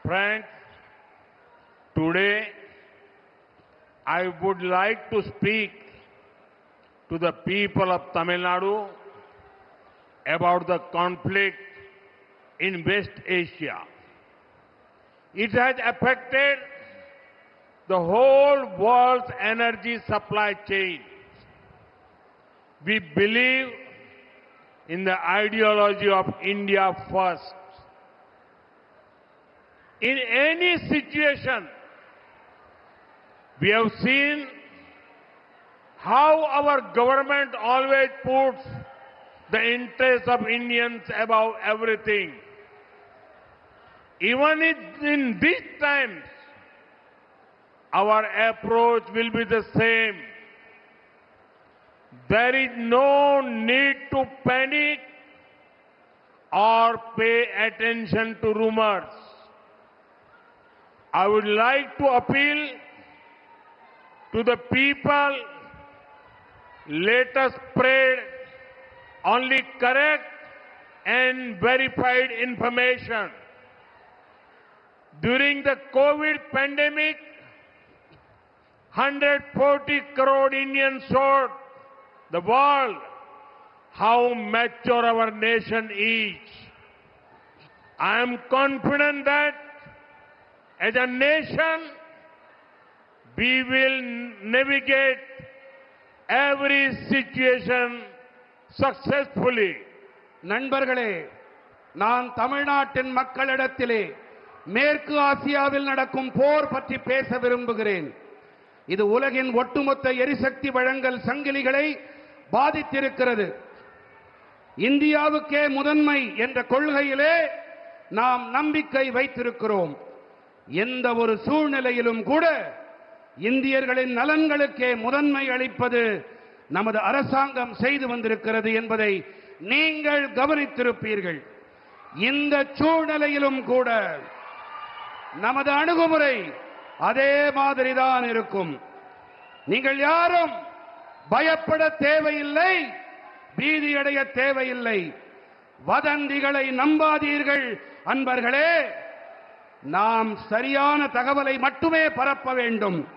Friends, today I would like to speak to the people of Tamil Nadu about the conflict in West Asia. It has affected the whole world's energy supply chain. We believe in the ideology of India first. In any situation, we have seen how our government always puts the interests of Indians above everything. Even in these times, our approach will be the same. There is no need to panic or pay attention to rumors. I would like to appeal to the people, let us spread only correct and verified information. During the COVID pandemic, 140 crore Indians showed the world how mature our nation is. I am confident that as a nation, we will navigate every situation successfully. நண்பர்களே, நான் தமிழ்நாட்டின் மக்களிடத்திலே மேற்கு ஆசியாவில் நடக்கும் போர் பற்றி பேச விரும்புகிறேன். இது உலகின் ஒட்டுமொத்த எரிசக்தி வழங்கல் சங்கிலிகளை பாதித்திருக்கிறது. இந்தியாவுக்கே முதன்மை என்ற கொள்கையிலே நாம் நம்பிக்கை வைத்திருக்கிறோம். எந்த ஒரு சூழ்நிலையிலும் கூட இந்தியர்களின் நலன்களுக்கே முதன்மை அளிப்பது நமது அரசாங்கம் செய்து வந்திருக்கிறது என்பதை நீங்கள் கவனித்திருப்பீர்கள். இந்த சூழ்நிலையிலும் கூட நமது அணுகுமுறை அதே மாதிரிதான் இருக்கும். நீங்கள் யாரும் பயப்பட தேவையில்லை, பீதியடைய தேவையில்லை. வதந்திகளை நம்பாதீர்கள் அன்பர்களே. நாம் சரியான தகவலை மட்டுமே பரப்ப வேண்டும்.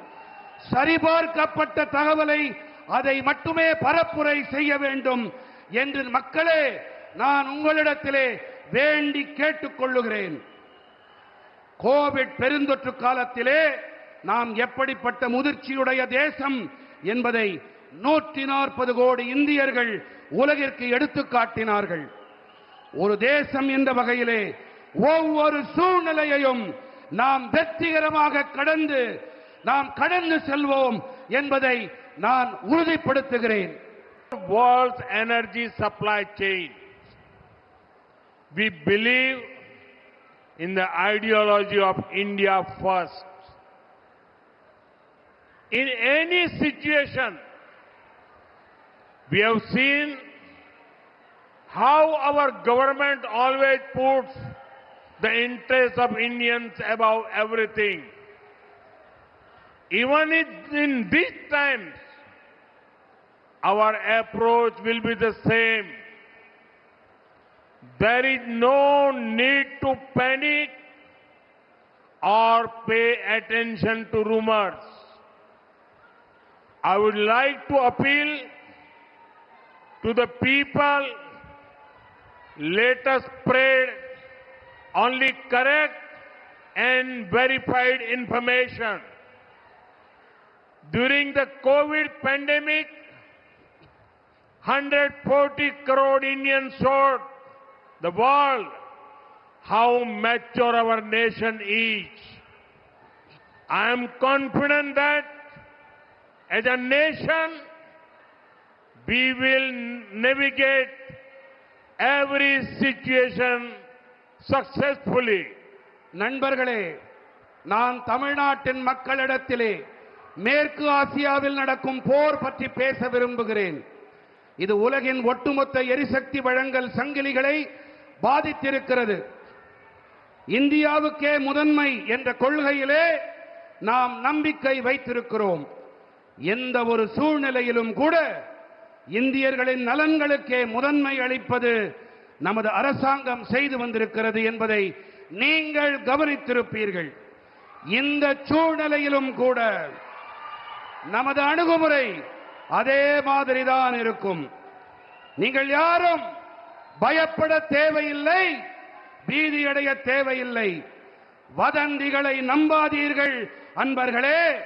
சரிபார்க்கப்பட்ட தகவலை அதை மட்டுமே பரப்புரை செய்ய வேண்டும் என்று மக்களே நான் உங்களிடத்திலே வேண்டி கேட்டுக்கொள்ளுகிறேன். கோவிட் பெருந்தொற்று காலத்திலே நாம் எப்படிப்பட்ட முதிர்ச்சியுடைய தேசம் என்பதை 140 கோடி இந்தியர்கள் உலகிற்கு எடுத்துக் காட்டினார்கள். ஒரு தேசம் என்ற வகையிலே ஒவ்வொரு சூழ்நிலையையும் நாம் வெற்றிகரமாக கடந்து செல்வோம் என்பதை நான் உறுதிப்படுத்துகிறேன். World's energy supply chain. We believe in the ideology of India first. In any situation, we have seen how our government always puts the interests of Indians above everything. Even in these times, our approach will be the same. There is no need to panic or pay attention to rumors. I would like to appeal to the people, let us spread only correct and verified information. During the COVID pandemic, 140 crore Indians showed the world how mature our nation is. I am confident that as a nation, we will navigate every situation successfully. நண்பர்களே, நான் தமிழ்நாட்டின் மக்களிடத்திலே மேற்கு ஆசியாவில் நடக்கும் போர் பற்றி பேச விரும்புகிறேன். இது உலகின் ஒட்டுமொத்த எரிசக்தி வழங்கல் சங்கிலிகளை பாதித்திருக்கிறது. இந்தியாவுக்கே முதன்மை என்ற கொள்கையிலே நாம் நம்பிக்கை வைத்திருக்கிறோம். எந்த ஒரு சூழ்நிலையிலும் கூட இந்தியர்களின் நலன்களுக்கே முதன்மை அளிப்பது நமது அரசாங்கம் செய்து வந்திருக்கிறது என்பதை நீங்கள் கவனித்திருப்பீர்கள். இந்த சூழ்நிலையிலும் கூட நமது அணுகுமுறை அதே மாதிரிதான் இருக்கும். நீங்கள் யாரும் பயப்பட தேவையில்லை, பீதியடைய தேவையில்லை. வதந்திகளை நம்பாதீர்கள் அன்பர்களே.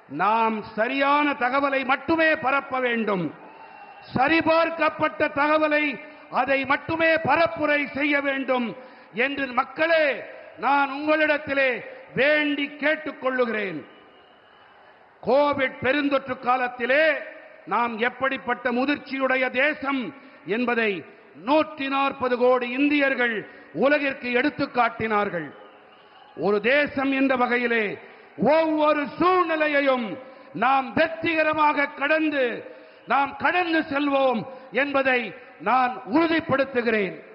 நாம் சரியான தகவலை மட்டுமே பரப்ப வேண்டும். சரிபார்க்கப்பட்ட தகவலை அதை மட்டுமே பரப்புரை செய்ய வேண்டும் என்று மக்களே நான் உங்களிடத்திலே வேண்டி கேட்டுக் கொள்ளுகிறேன். கோவிட் பெருந்தொற்று காலத்திலே நாம் எப்படிப்பட்ட முதிர்ச்சியுடைய தேசம் என்பதை 140 கோடி இந்தியர்கள் உலகிற்கு எடுத்துக் காட்டினார்கள். ஒரு தேசம் என்ற வகையிலே ஒவ்வொரு சூழ்நிலையையும் நாம் வெற்றிகரமாக கடந்து செல்வோம் என்பதை நான் உறுதிப்படுத்துகிறேன்.